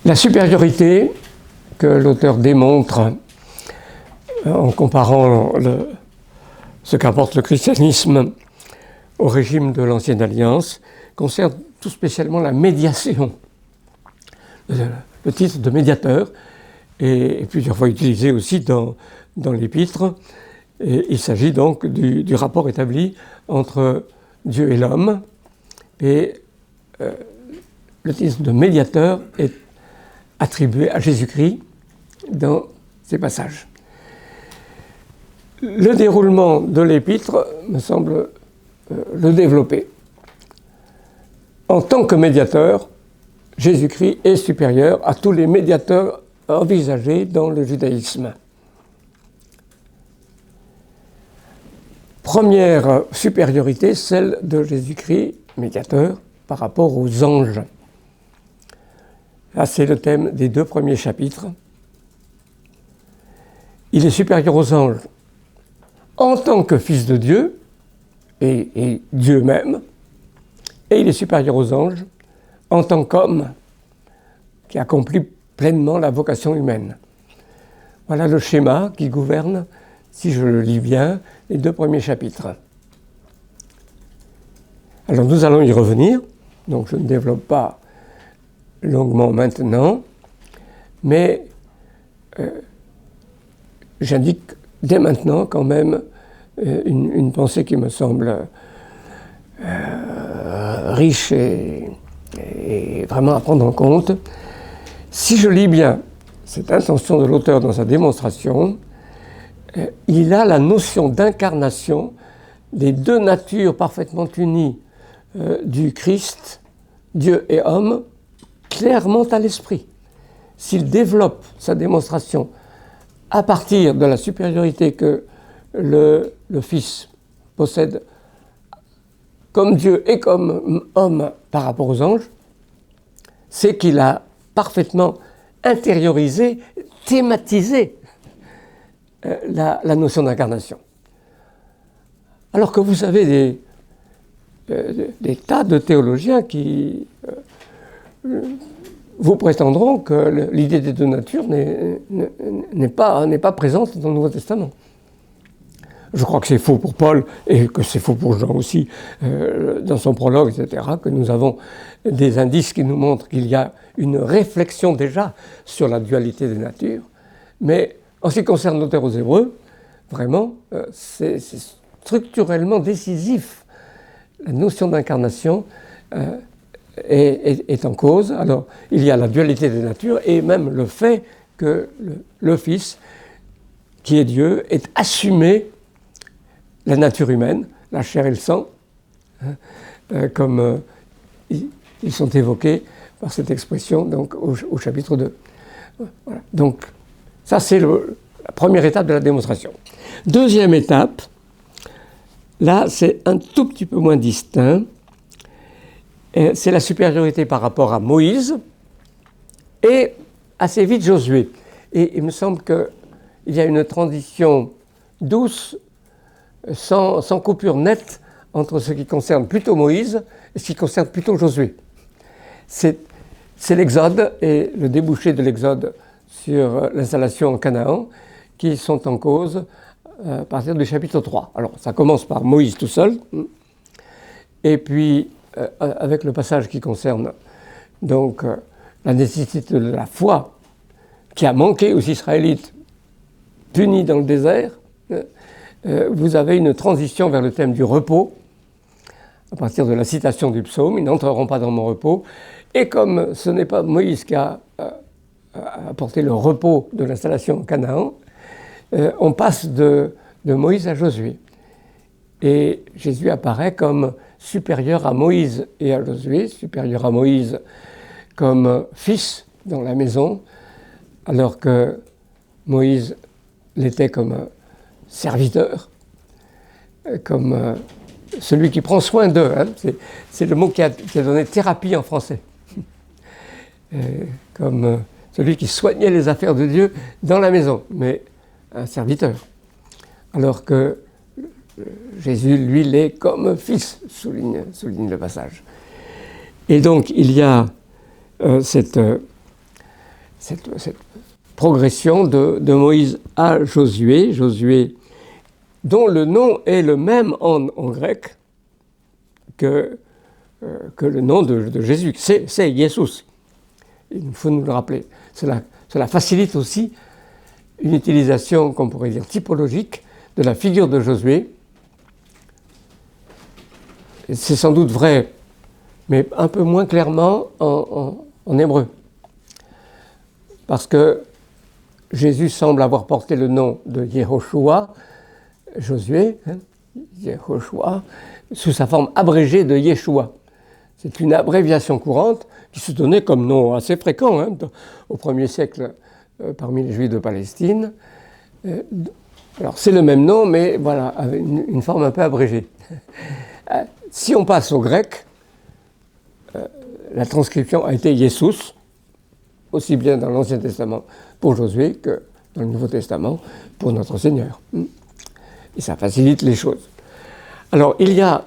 La supériorité que l'auteur démontre en comparant ce qu'apporte le christianisme au régime de l'Ancienne Alliance concerne tout spécialement la médiation. Le titre de médiateur est plusieurs fois utilisé aussi dans l'Épître. Et il s'agit donc du rapport établi entre Dieu et l'homme. Et le titre de médiateur est attribué à Jésus-Christ dans ces passages. Le déroulement de l'Épître me semble le développer. En tant que médiateur, Jésus-Christ est supérieur à tous les médiateurs envisagés dans le judaïsme. Première supériorité, celle de Jésus-Christ, médiateur, par rapport aux anges. Là, c'est le thème des 2 premiers chapitres. Il est supérieur aux anges en tant que fils de Dieu, et Dieu même, et il est supérieur aux anges en tant qu'homme qui accomplit pleinement la vocation humaine. Voilà le schéma qui gouverne, si je le lis bien, les 2 premiers chapitres. Alors nous allons y revenir, donc je ne développe pas longuement maintenant, mais j'indique dès maintenant quand même une pensée qui me semble riche et vraiment à prendre en compte. Si je lis bien cette intention de l'auteur dans sa démonstration, il a la notion d'incarnation des 2 natures parfaitement unies du Christ, Dieu et homme, clairement à l'esprit. S'il développe sa démonstration à partir de la supériorité que le Fils possède comme Dieu et comme homme par rapport aux anges, c'est qu'il a parfaitement intériorisé, thématisé la notion d'incarnation. Alors que vous avez des tas de théologiens qui vous prétendront que l'idée des 2 natures n'est pas présente dans le Nouveau Testament. Je crois que c'est faux pour Paul et que c'est faux pour Jean aussi, dans son prologue, etc., que nous avons des indices qui nous montrent qu'il y a une réflexion déjà sur la dualité des natures. Mais en ce qui concerne l'auteur aux Hébreux, vraiment, c'est structurellement décisif. La notion d'incarnation est en cause. Alors, il y a la dualité des natures et même le fait que le Fils, qui est Dieu, ait assumé la nature humaine, la chair et le sang, comme ils sont évoqués par cette expression donc, au chapitre 2. Voilà. Donc, ça c'est la première étape de la démonstration. Deuxième étape, là c'est un tout petit peu moins distinct, c'est la supériorité par rapport à Moïse et assez vite Josué. Et il me semble qu'il y a une transition douce, sans coupure nette entre ce qui concerne plutôt Moïse et ce qui concerne plutôt Josué. C'est l'Exode et le débouché de l'Exode sur l'installation en Canaan qui sont en cause à partir du chapitre 3. Alors ça commence par Moïse tout seul, et puis avec le passage qui concerne donc la nécessité de la foi qui a manqué aux Israélites punis dans le désert, vous avez une transition vers le thème du repos, à partir de la citation du psaume, ils n'entreront pas dans mon repos. Et comme ce n'est pas Moïse qui a apporté le repos de l'installation en Canaan, on passe de Moïse à Josué. Et Jésus apparaît comme supérieur à Moïse et à Josué, supérieur à Moïse comme fils dans la maison, alors que Moïse l'était comme serviteur, comme celui qui prend soin d'eux. Hein. C'est le mot qui a donné thérapie en français. Comme celui qui soignait les affaires de Dieu dans la maison, mais un serviteur. Alors que Jésus, lui, l'est comme fils, souligne le passage. Et donc, il y a cette cette progression de Moïse à Josué, Josué dont le nom est le même en grec que le nom de Jésus. C'est Jesus. Il faut nous le rappeler. Cela facilite aussi une utilisation, qu'on pourrait dire, typologique de la figure de Josué. C'est sans doute vrai, mais un peu moins clairement en hébreu. Parce que Jésus semble avoir porté le nom de Yehoshua, Josué, Yehoshua, sous sa forme abrégée de Yeshua. C'est une abréviation courante qui se donnait comme nom assez fréquent au 1er siècle parmi les Juifs de Palestine. Alors c'est le même nom, mais voilà, avec une forme un peu abrégée. Si on passe au grec, la transcription a été Jesus, aussi bien dans l'Ancien Testament pour Josué que dans le Nouveau Testament pour notre Seigneur. Et ça facilite les choses. Alors il y a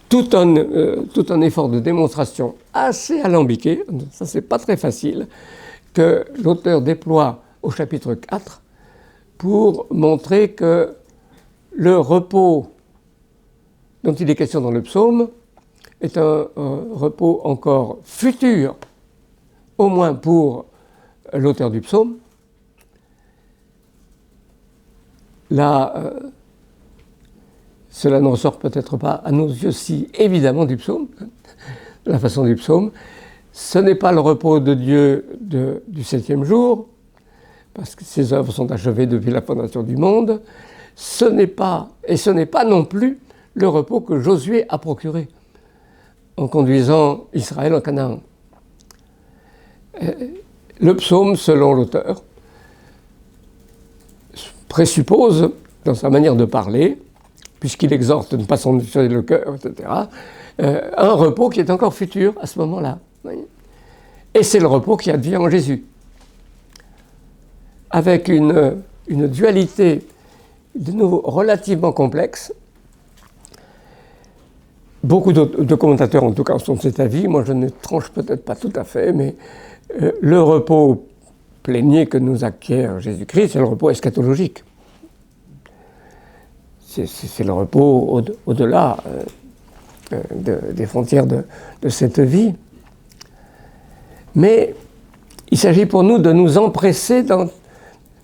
tout un effort de démonstration assez alambiqué, ça c'est pas très facile, que l'auteur déploie au chapitre 4 pour montrer que le repos dont il est question dans le psaume est un repos encore futur, au moins pour l'auteur du psaume. Là, cela ne ressort peut-être pas à nos yeux si évidemment du psaume, de la façon du psaume. Ce n'est pas le repos de Dieu du 7e jour, parce que ses œuvres sont achevées depuis la fondation du monde. Ce n'est pas non plus le repos que Josué a procuré en conduisant Israël en Canaan. Le psaume, selon l'auteur, présuppose, dans sa manière de parler, puisqu'il exhorte de ne pas s'endurer le cœur, etc., un repos qui est encore futur à ce moment-là. Et c'est le repos qui advient en Jésus. Avec une dualité de nouveau relativement complexe. Beaucoup de commentateurs, en tout cas, sont de cet avis. Moi, je ne tranche peut-être pas tout à fait, mais le repos plénier que nous acquiert Jésus-Christ, c'est le repos eschatologique. C'est le repos au-delà des frontières de cette vie. Mais il s'agit pour nous de nous empresser de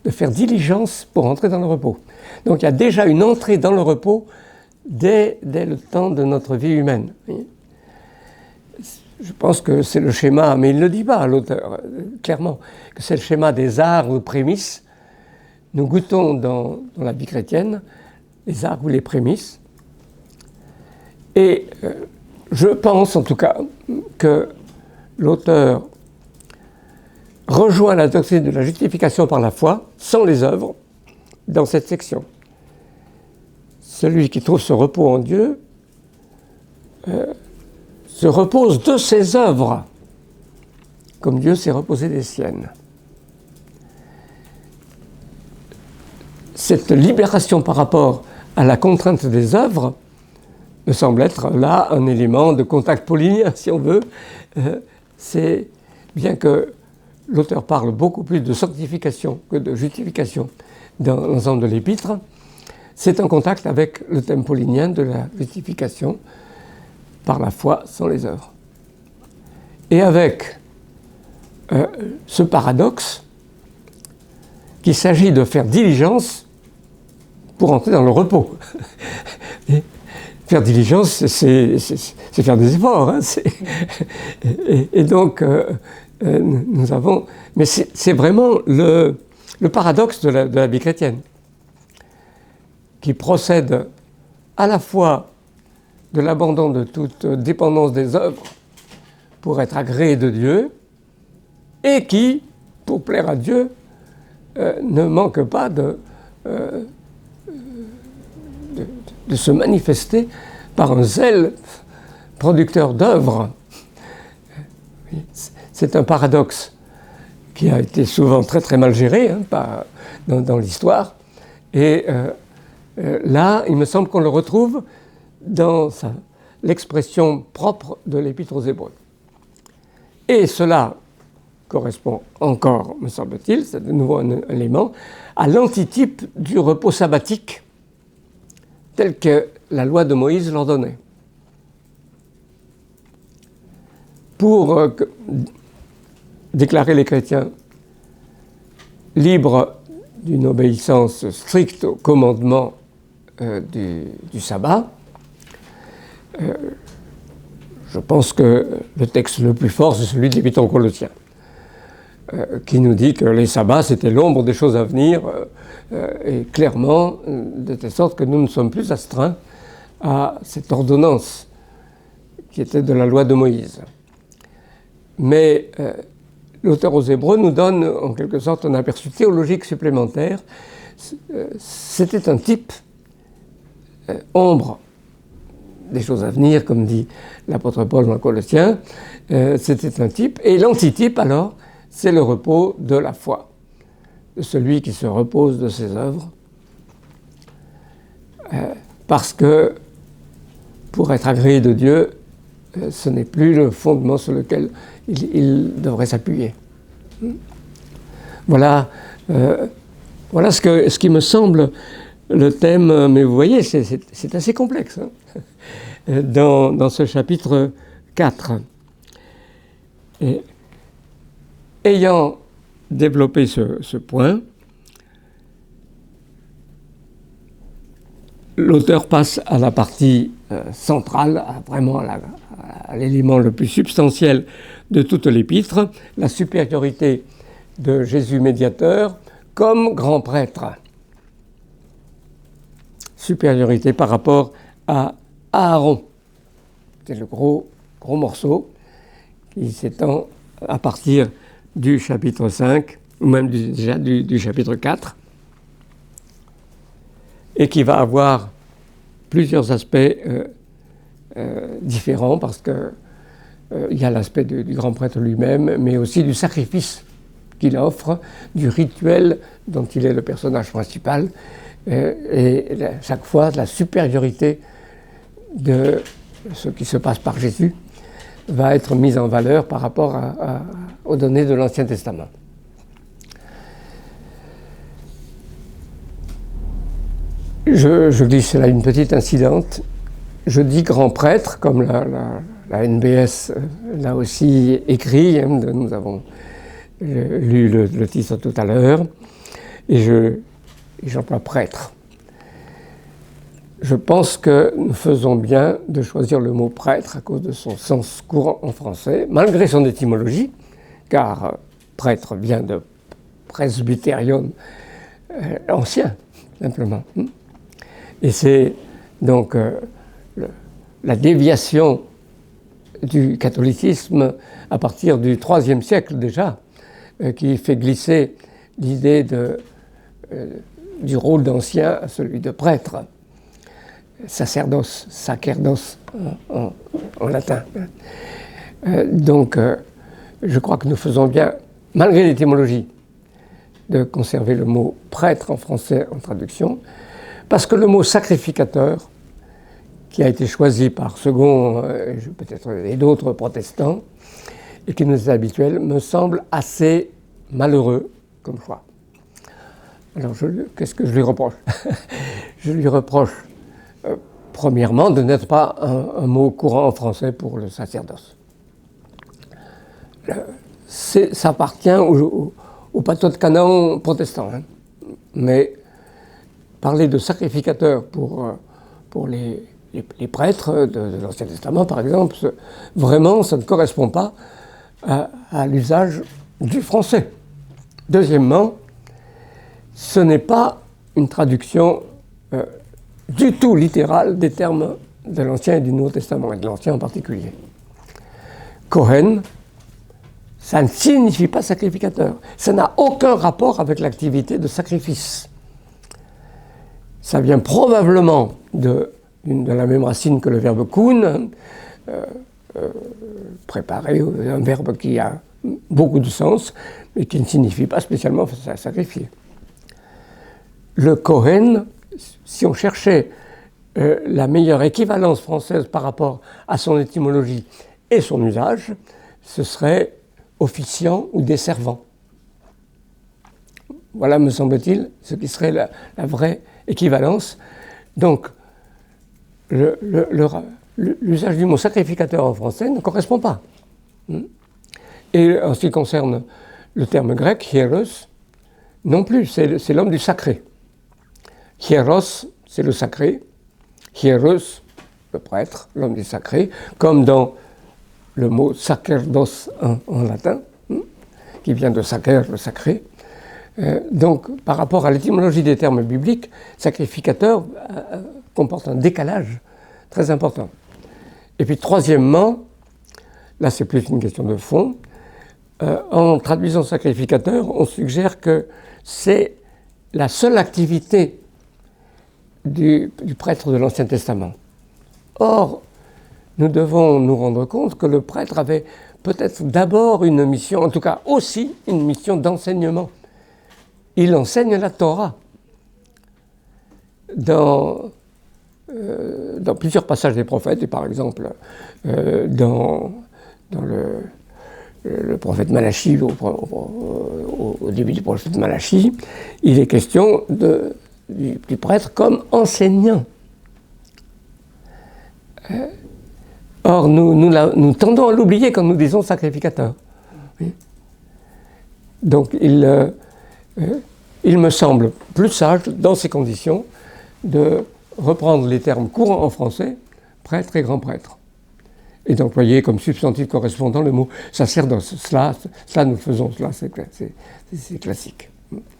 faire diligence pour entrer dans le repos. Donc il y a déjà une entrée dans le repos dès le temps de notre vie humaine. Je pense que c'est le schéma, mais il ne le dit pas l'auteur, clairement, que c'est le schéma des arts ou prémices. Nous goûtons dans la vie chrétienne les arts ou les prémices. Et je pense en tout cas que l'auteur rejoint la doctrine de la justification par la foi, sans les œuvres, dans cette section. Celui qui trouve ce repos en Dieu se repose de ses œuvres, comme Dieu s'est reposé des siennes. Cette libération par rapport à la contrainte des œuvres me semble être là un élément de contact paulinien, si on veut. C'est bien que l'auteur parle beaucoup plus de sanctification que de justification dans l'ensemble de l'épître. C'est un contact avec le thème paulinien de la justification par la foi sans les œuvres. Et avec ce paradoxe qu'il s'agit de faire diligence pour entrer dans le repos. Faire diligence, c'est faire des efforts. Et donc, nous avons... Mais c'est vraiment le paradoxe de la vie chrétienne, qui procède à la fois de l'abandon de toute dépendance des œuvres pour être agréé de Dieu, et qui, pour plaire à Dieu, ne manque pas de se manifester par un zèle producteur d'œuvres. C'est un paradoxe qui a été souvent très très mal géré dans l'histoire. Et là, il me semble qu'on le retrouve dans l'expression propre de l'Épître aux Hébreux. Et cela correspond encore, me semble-t-il, c'est de nouveau un élément, à l'antitype du repos sabbatique tel que la loi de Moïse l'ordonnait. Pour déclarer les chrétiens libres d'une obéissance stricte au commandement du sabbat, je pense que le texte le plus fort, c'est celui de l'Épître aux Colossiens, qui nous dit que les sabbats, c'était l'ombre des choses à venir, et clairement, de telle sorte que nous ne sommes plus astreints à cette ordonnance qui était de la loi de Moïse. Mais l'auteur aux Hébreux nous donne en quelque sorte un aperçu théologique supplémentaire. C'était un type, ombre des choses à venir, comme dit l'apôtre Paul dans Colossiens, c'était un type, et l'antitype alors, c'est le repos de la foi, de celui qui se repose de ses œuvres, parce que pour être agréé de Dieu, ce n'est plus le fondement sur lequel il devrait s'appuyer. Voilà, voilà ce qui me semble le thème, mais vous voyez, c'est assez complexe hein, dans ce chapitre 4. Et, ayant développé ce point, l'auteur passe à la partie centrale, vraiment à l'élément le plus substantiel de toute l'épître, la supériorité de Jésus médiateur comme grand prêtre. Supériorité par rapport à Aaron. C'est le gros morceau qui s'étend à partir du chapitre 5, ou même déjà du chapitre 4, et qui va avoir plusieurs aspects différents, parce que il y a l'aspect du grand prêtre lui-même, mais aussi du sacrifice qu'il offre, du rituel dont il est le personnage principal, et chaque fois la supériorité de ce qui se passe par Jésus va être mise en valeur par rapport aux données de l'Ancien Testament. Je glisse là une petite incidente. Je dis grand prêtre, comme la NBS l'a aussi écrit, hein, nous avons lu le titre tout à l'heure, et j'emploie prêtre. Je pense que nous faisons bien de choisir le mot prêtre à cause de son sens courant en français, malgré son étymologie, car prêtre vient de presbyterion ancien, simplement. Et c'est donc la déviation du catholicisme à partir du IIIe siècle déjà, qui fait glisser l'idée du rôle d'ancien à celui de prêtre. Sacerdos, sacerdos en latin. Donc, je crois que nous faisons bien, malgré l'étymologie, de conserver le mot prêtre en français en traduction, parce que le mot sacrificateur, qui a été choisi par Second, peut-être et d'autres protestants, et qui nous est habituel, me semble assez malheureux comme choix. Alors, qu'est-ce que je lui reproche? Je lui reproche premièrement, de n'être pas un mot courant en français pour le sacerdoce. Ça appartient au pato de canon protestant. Hein. Mais parler de sacrificateur pour les prêtres de l'Ancien Testament, par exemple, vraiment, ça ne correspond pas à l'usage du français. Deuxièmement, ce n'est pas une traduction du tout littérale des termes de l'Ancien et du Nouveau Testament, et de l'Ancien en particulier. Kohen, ça ne signifie pas sacrificateur. Ça n'a aucun rapport avec l'activité de sacrifice. Ça vient probablement de la même racine que le verbe koun, préparer, un verbe qui a beaucoup de sens, mais qui ne signifie pas spécialement sacrifier. Le Kohen, si on cherchait la meilleure équivalence française par rapport à son étymologie et son usage, ce serait officiants ou des servants. Voilà, me semble-t-il, ce qui serait la vraie équivalence. Donc, l'usage du mot sacrificateur en français ne correspond pas. Et en ce qui concerne le terme grec, hieros, non plus, c'est l'homme du sacré. Hieros, c'est le sacré. Hieros, le prêtre, l'homme du sacré, comme dans le mot sacerdos en latin, qui vient de sacer, le sacré. Donc, par rapport à l'étymologie des termes bibliques, sacrificateur comporte un décalage très important. Et puis, troisièmement, là c'est plus une question de fond, en traduisant sacrificateur, on suggère que c'est la seule activité du prêtre de l'Ancien Testament. Or, nous devons nous rendre compte que le prêtre avait peut-être d'abord une mission, en tout cas aussi une mission d'enseignement. Il enseigne la Torah dans plusieurs passages des prophètes, et par exemple dans le prophète Malachi, au début du prophète Malachi, il est question du prêtre comme enseignant. Or, nous tendons à l'oublier quand nous disons sacrificateur. Oui. Donc, il me semble plus sage, dans ces conditions, de reprendre les termes courants en français, prêtre et grand prêtre, et d'employer comme substantif correspondant le mot sacerdoce. Cela nous faisons, cela c'est classique.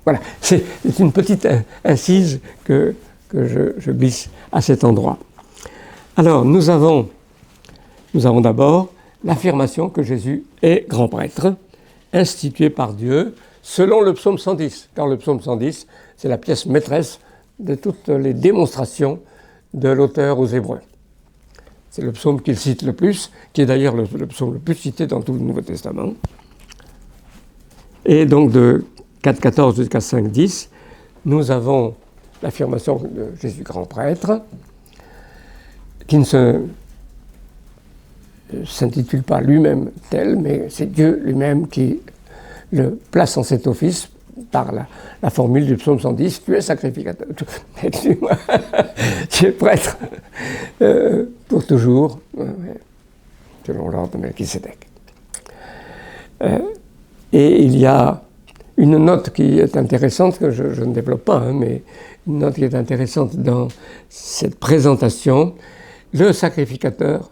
Voilà, c'est une petite incise que je glisse à cet endroit. Alors, nous avons d'abord l'affirmation que Jésus est grand prêtre, institué par Dieu, selon le psaume 110, car le psaume 110, c'est la pièce maîtresse de toutes les démonstrations de l'auteur aux Hébreux. C'est le psaume qu'il cite le plus, qui est d'ailleurs le psaume le plus cité dans tout le Nouveau Testament. Et donc de 4.14 jusqu'à 5.10, nous avons l'affirmation de Jésus grand prêtre, qui ne s'intitule pas lui-même tel, mais c'est Dieu lui-même qui le place en cet office par la formule du psaume 110, tu es sacrificateur, tu es prêtre pour toujours, selon l'ordre de Melchisédek. Et il y a une note qui est intéressante, que je ne développe pas, mais une note qui est intéressante dans cette présentation. Le sacrificateur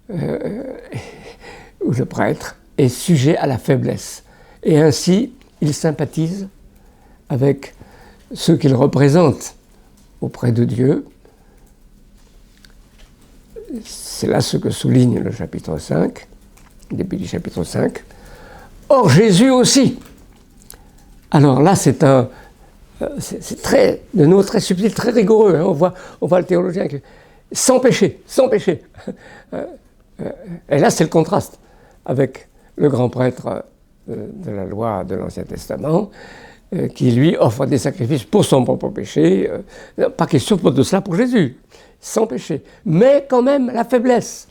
ou le prêtre est sujet à la faiblesse. Et ainsi, il sympathise avec ceux qu'il représente auprès de Dieu. C'est là ce que souligne le chapitre 5, début du chapitre 5. Or, Jésus aussi. Alors là, c'est très, de nouveau très subtil, très rigoureux. Hein. On voit le théologien qui, sans péché. Et là, c'est le contraste avec le grand prêtre de la loi de l'Ancien Testament, qui lui offre des sacrifices pour son propre péché. Pas question de cela pour Jésus, sans péché. Mais quand même, la faiblesse.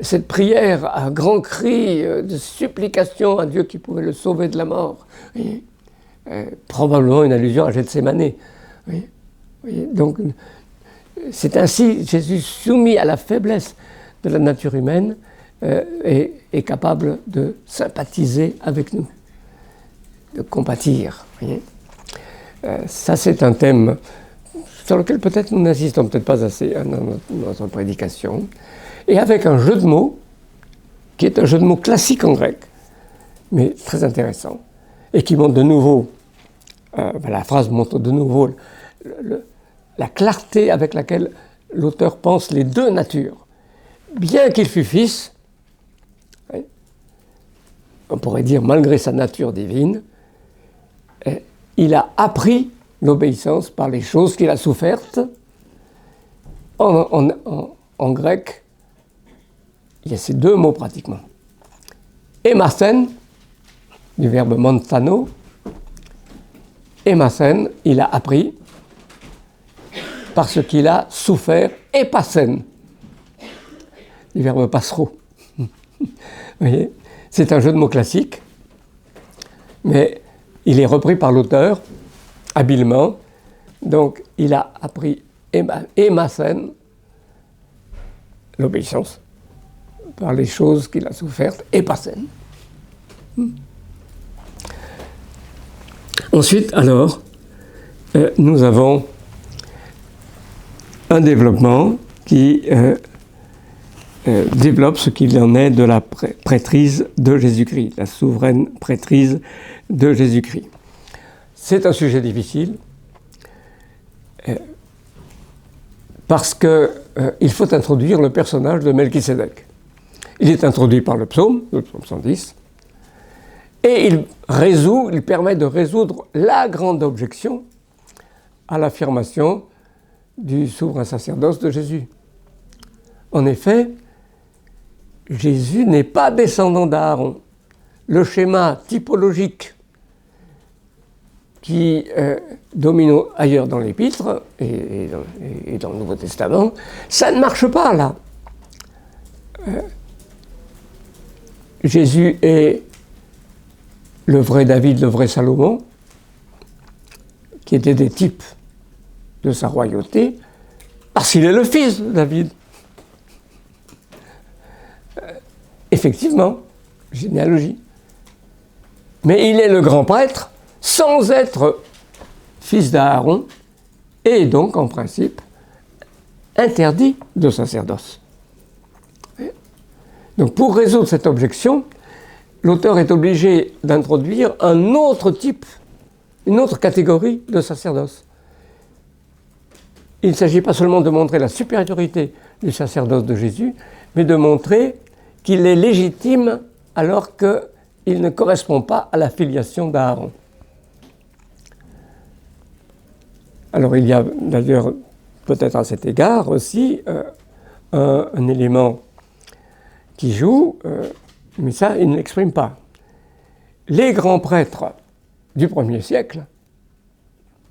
Cette prière à grands cris de supplication à Dieu qui pouvait le sauver de la mort. Oui. Probablement une allusion à Gethsémane. Oui. Oui. Donc, c'est ainsi Jésus, soumis à la faiblesse de la nature humaine, est capable de sympathiser avec nous, de compatir. Ça, c'est un thème sur lequel peut-être nous n'insistons peut-être pas assez dans notre prédication, et avec un jeu de mots, qui est un jeu de mots classique en grec, mais très intéressant, et qui montre de nouveau, la phrase montre de nouveau la clarté avec laquelle l'auteur pense les deux natures. Bien qu'il fût fils, on pourrait dire malgré sa nature divine, il a appris l'obéissance par les choses qu'il a souffertes. En grec, il y a ces deux mots pratiquement. Emasen, du verbe montano, Emasen, il a appris parce qu'il a souffert, et passen, du verbe passero. Vous voyez, c'est un jeu de mots classique, mais il est repris par l'auteur habilement. Donc il a appris émasen, l'obéissance, par les choses qu'il a souffertes, épasen. Ensuite, alors, nous avons un développement qui développe ce qu'il en est de la prêtrise de Jésus-Christ, la souveraine prêtrise de Jésus-Christ. C'est un sujet difficile parce qu'il faut introduire le personnage de Melchisédek. Il est introduit par le psaume 110, et il permet de résoudre la grande objection à l'affirmation du souverain sacerdoce de Jésus. En effet, Jésus n'est pas descendant d'Aaron. Le schéma typologique qui domine ailleurs dans l'Épître et dans le Nouveau Testament, ça ne marche pas là. Jésus est le vrai David, le vrai Salomon, qui étaient des types de sa royauté, parce qu'il est le fils de David. Effectivement, généalogie. Mais il est le grand prêtre sans être fils d'Aaron et donc en principe interdit de sacerdoce. Donc pour résoudre cette objection, l'auteur est obligé d'introduire un autre type, une autre catégorie de sacerdoce. Il ne s'agit pas seulement de montrer la supériorité du sacerdoce de Jésus, mais de montrer qu'il est légitime alors qu'il ne correspond pas à la filiation d'Aaron. Alors il y a d'ailleurs peut-être à cet égard aussi un élément qui joue, mais ça il ne l'exprime pas. Les grands prêtres du 1er siècle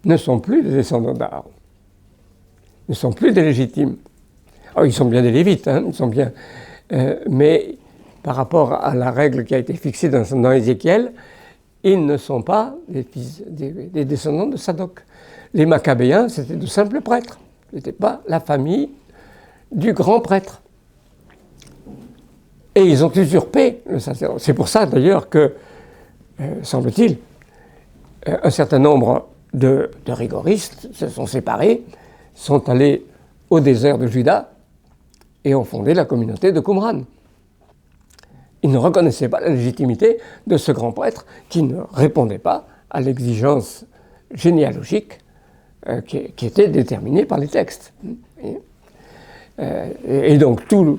ne sont plus des descendants d'Aaron, ne sont plus des légitimes. Alors, ils sont bien des Lévites, hein, ils sont bien, mais par rapport à la règle qui a été fixée dans Ézéchiel, ils ne sont pas des descendants de Sadoc. Les Maccabéens, c'était de simples prêtres, ce n'était pas la famille du grand prêtre. Et ils ont usurpé le sacerdoce. C'est pour ça d'ailleurs que, semble-t-il, un certain nombre de rigoristes se sont séparés, sont allés au désert de Juda et ont fondé la communauté de Qumran. Ils ne reconnaissaient pas la légitimité de ce grand prêtre qui ne répondait pas à l'exigence généalogique qui était déterminée par les textes. Et donc tout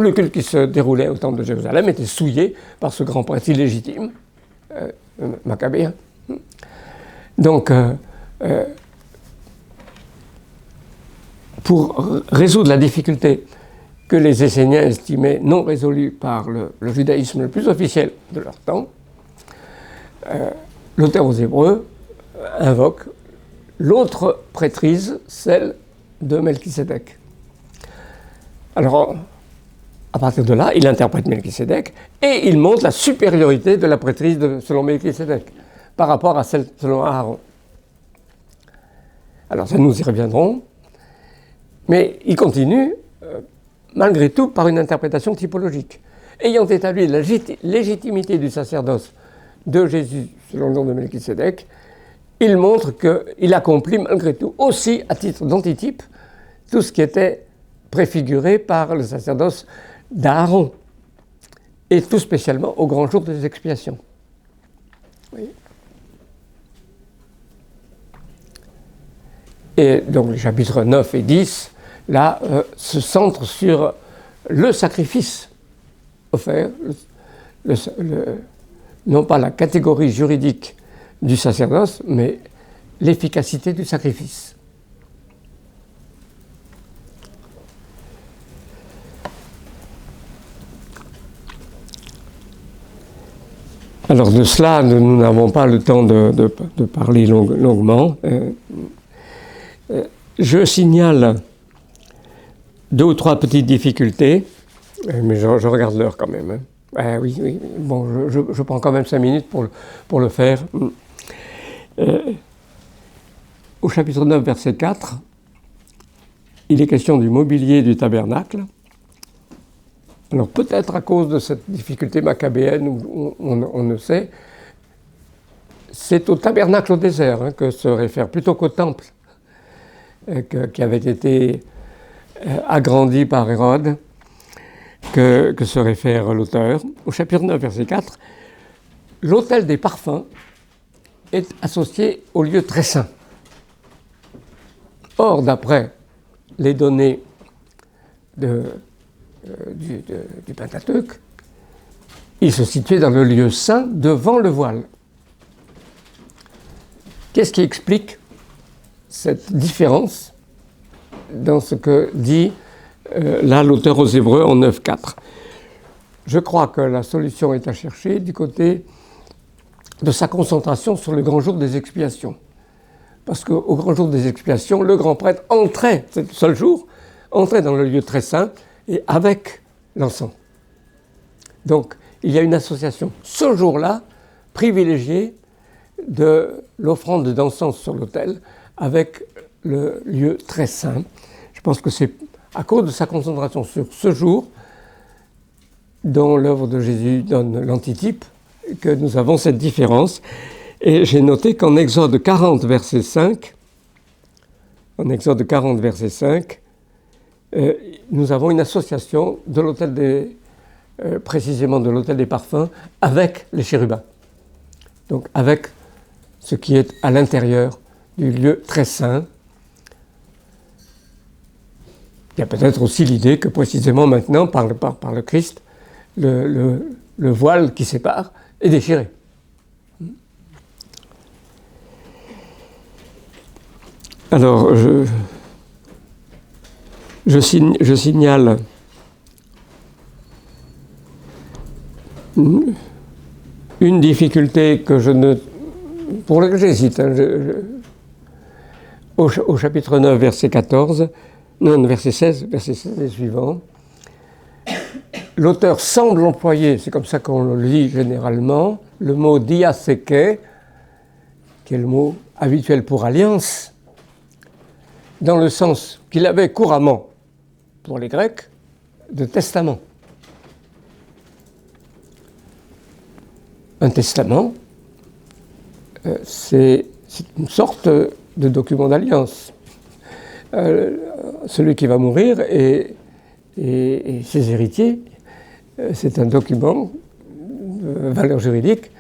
le culte qui se déroulait au temple de Jérusalem était souillé par ce grand prêtre illégitime, maccabéen. Donc, pour résoudre la difficulté que les Esséniens estimaient non résolue par le judaïsme le plus officiel de leur temps, l'auteur aux Hébreux invoque l'autre prêtrise, celle de Melchisédek. Alors, à partir de là, il interprète Melchisédek et il montre la supériorité de la prêtrise selon Melchisédek par rapport à celle selon Aaron. Alors, ça nous y reviendrons, mais il continue, malgré tout, par une interprétation typologique. Ayant établi la légitimité du sacerdoce de Jésus selon le nom de Melchisédek, il montre qu'il accomplit malgré tout, aussi à titre d'antitype, tout ce qui était préfiguré par le sacerdoce d'Aaron, et tout spécialement au grand jour des expiations. Oui. Et donc les chapitres 9 et 10, là, se centrent sur le sacrifice offert, non pas la catégorie juridique du sacerdoce, mais l'efficacité du sacrifice. Alors de cela, nous n'avons pas le temps de parler longuement. Je signale 2 ou 3 petites difficultés, mais je regarde l'heure quand même. Oui, oui. Bon, je prends quand même 5 minutes pour le faire. Au chapitre 9, verset 4, il est question du mobilier du tabernacle. Alors peut-être à cause de cette difficulté machabéenne, on ne sait, c'est au tabernacle au désert que se réfère, plutôt qu'au temple qui avait été agrandi par Hérode, que se réfère l'auteur. Au chapitre 9, verset 4, l'autel des parfums est associé au lieu très saint. Or, d'après les données du Pentateuque, il se situait dans le lieu saint devant le voile. Qu'est-ce qui explique cette différence dans ce que dit là l'auteur aux Hébreux en 9.4? Je crois que la solution est à chercher du côté de sa concentration sur le grand jour des expiations. Parce qu'au grand jour des expiations, le grand prêtre entrait, c'est le seul jour, entrait dans le lieu très saint et avec l'encens. Donc, il y a une association, ce jour-là, privilégiée de l'offrande d'encens sur l'autel avec le lieu très saint. Je pense que c'est à cause de sa concentration sur ce jour, dont l'œuvre de Jésus donne l'antitype, que nous avons cette différence. Et j'ai noté qu'en Exode 40, verset 5, nous avons une association de l'autel précisément de l'autel des parfums avec les chérubins. Donc avec ce qui est à l'intérieur du lieu très saint. Il y a peut-être aussi l'idée que précisément maintenant, par le Christ, le voile qui sépare est déchiré. Alors, je signale une difficulté pour laquelle j'hésite. Au chapitre 9, verset 16 et suivant, l'auteur semble employer, c'est comme ça qu'on le lit généralement, le mot diatheke, qui est le mot habituel pour alliance, dans le sens qu'il avait couramment, pour les Grecs, de testament. Un testament, c'est une sorte de document d'alliance. Celui qui va mourir et ses héritiers, c'est un document de valeur juridique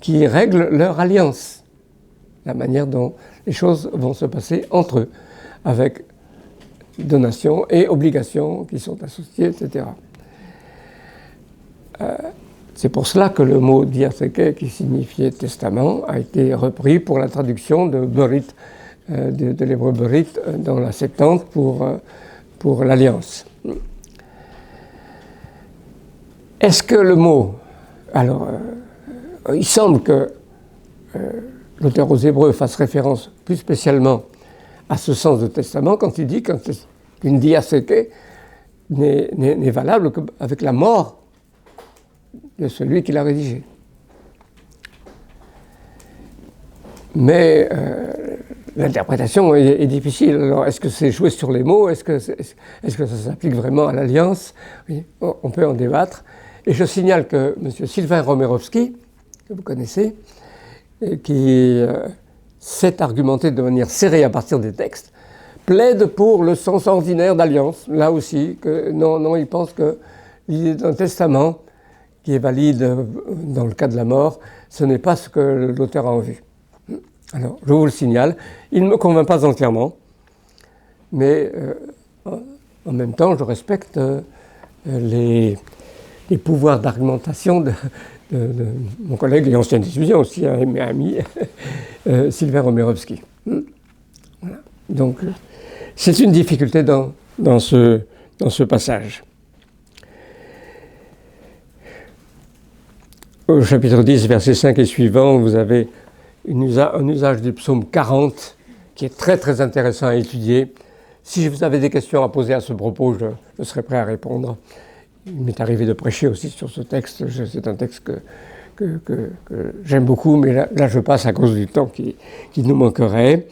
qui règle leur alliance, la manière dont les choses vont se passer entre eux, avec donations et obligations qui sont associées, etc. C'est pour cela que le mot diatheke, qui signifiait testament, a été repris pour la traduction de Berit, de l'hébreu Berit dans la Septante pour l'Alliance. Est-ce que le mot... Alors, il semble que l'auteur aux Hébreux fasse référence plus spécialement à ce sens de testament quand il dit qu'une diatheke n'est valable qu'avec la mort de celui qui l'a rédigé. Mais l'interprétation est difficile. Alors, est-ce que c'est jouer sur les mots? Est-ce que ça s'applique vraiment à l'Alliance? Oui, on peut en débattre. Et je signale que M. Sylvain Romerovski, que vous connaissez, qui s'est argumenté de manière serrée à partir des textes, plaide pour le sens ordinaire d'alliance. Là aussi, non, il pense que l'idée d'un testament qui est valide dans le cas de la mort, ce n'est pas ce que l'auteur a en vue. Alors, je vous le signale, il ne me convainc pas entièrement, mais en même temps, je respecte les pouvoirs d'argumentation de mon collègue et ancien étudiant aussi, ami, Sylvain Romerovski. Voilà. Donc, c'est une difficulté dans ce passage. Au chapitre 10, verset 5 et suivant, vous avez un usage du psaume 40 qui est très très intéressant à étudier. Si vous avez des questions à poser à ce propos, je serai prêt à répondre. il m'est arrivé de prêcher aussi sur ce texte. C'est un texte que j'aime beaucoup, mais là je passe à cause du temps qui nous manquerait.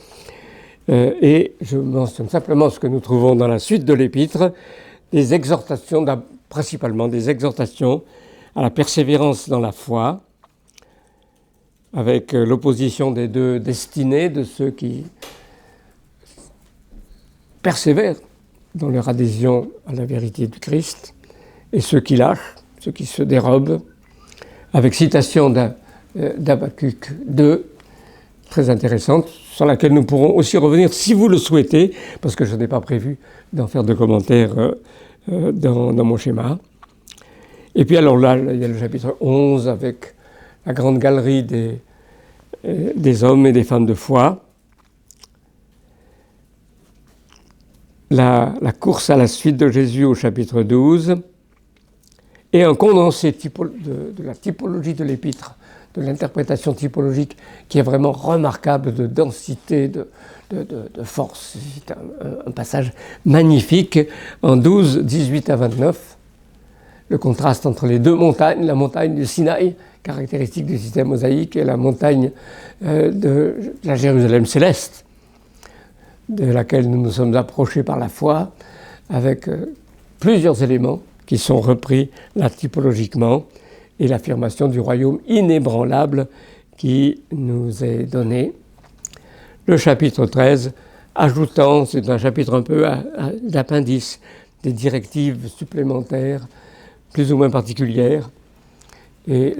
Et je mentionne simplement ce que nous trouvons dans la suite de l'épître, des exhortations, principalement des exhortations à la persévérance dans la foi, avec l'opposition des deux destinées de ceux qui persévèrent dans leur adhésion à la vérité du Christ, et ceux qui lâchent, ceux qui se dérobent, avec citation d'Habakkuk 2, très intéressante, sur laquelle nous pourrons aussi revenir si vous le souhaitez, parce que je n'ai pas prévu d'en faire de commentaires dans mon schéma. Et puis alors là, il y a le chapitre 11 avec la grande galerie des hommes et des femmes de foi. La course à la suite de Jésus au chapitre 12 et un condensé de la typologie de l'épître, de l'interprétation typologique qui est vraiment remarquable de densité, de force. C'est un passage magnifique en 12, 18 à 29. Le contraste entre les deux montagnes, la montagne du Sinaï, caractéristique du système mosaïque, et la montagne de la Jérusalem céleste, de laquelle nous nous sommes approchés par la foi, avec plusieurs éléments qui sont repris là typologiquement, et l'affirmation du royaume inébranlable qui nous est donné. Le chapitre 13, ajoutant, c'est un chapitre un peu d'appendice, des directives supplémentaires, plus ou moins particulières, et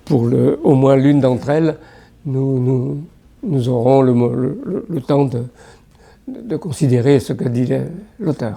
pour au moins l'une d'entre elles, nous aurons le temps de considérer ce que dit l'auteur.